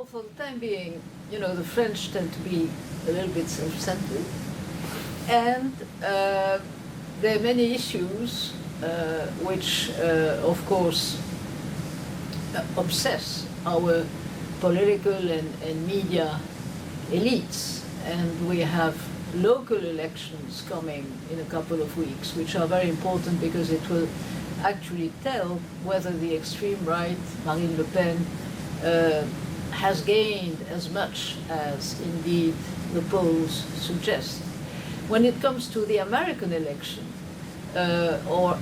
Well, for the time being, the French tend to be a little bit self-centered, and there are many issues which, of course, obsess our political and media elites. And we have local elections coming in a couple of weeks, which are very important because it will actually tell whether the extreme right, Marine Le Pen, has gained as much as indeed the polls suggest. When it comes to the American election, or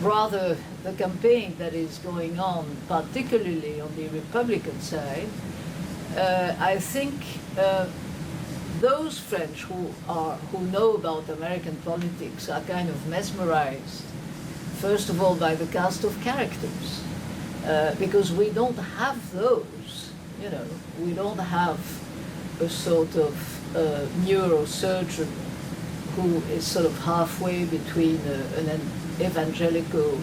rather the campaign that is going on, particularly on the Republican side, I think those French who know about American politics are kind of mesmerized, first of all, by the cast of characters, because we don't have those. We don't have a sort of neurosurgeon who is sort of halfway between an evangelical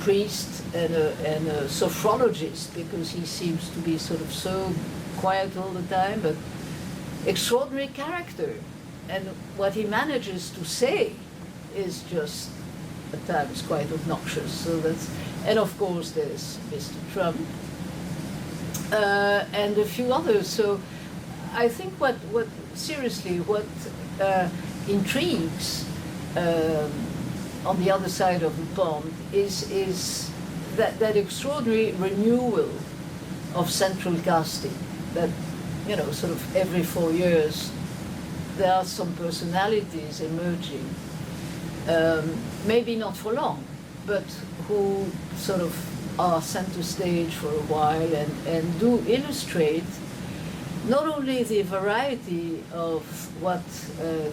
priest and a sophrologist, because he seems to be sort of so quiet all the time, but extraordinary character. And what he manages to say is just at times quite obnoxious. And of course there's Mr. Trump and a few others. So I think what intrigues on the other side of the pond is that extraordinary renewal of central casting, that sort of every 4 years there are some personalities emerging, maybe not for long, but who sort of are center stage for a while and do illustrate not only the variety of what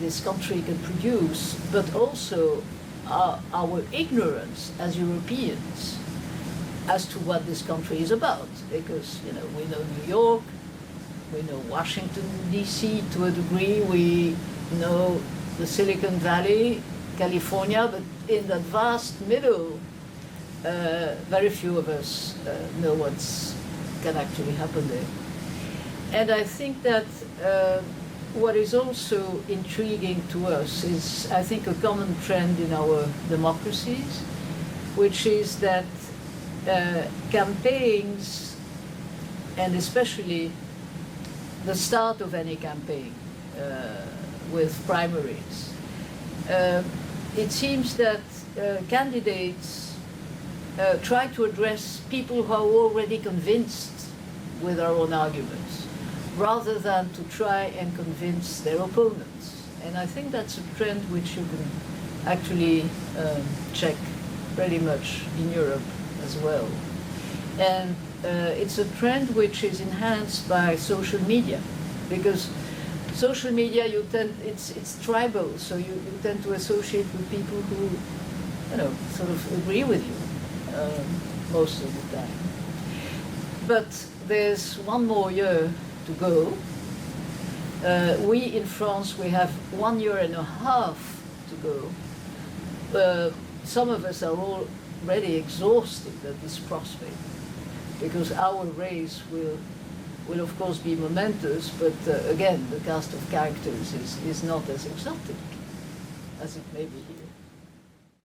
this country can produce, but also our ignorance as Europeans as to what this country is about. Because we know New York, we know Washington, D.C. to a degree, we know the Silicon Valley, California, but in that vast middle, very few of us know what can actually happen there. And I think that what is also intriguing to us is, I think, a common trend in our democracies, which is that campaigns, and especially the start of any campaign with primaries, it seems that candidates try to address people who are already convinced with our own arguments, rather than to try and convince their opponents. And I think that's a trend which you can actually check pretty much in Europe as well. And it's a trend which is enhanced by social media, because social media, it's tribal, so you tend to associate with people who, sort of agree with you most of the time. But there's one more year to go. We in France, we have 1.5 years to go. Some of us are already exhausted at this prospect, because our race will of course be momentous, but again, the cast of characters is not as exotic as it may be here.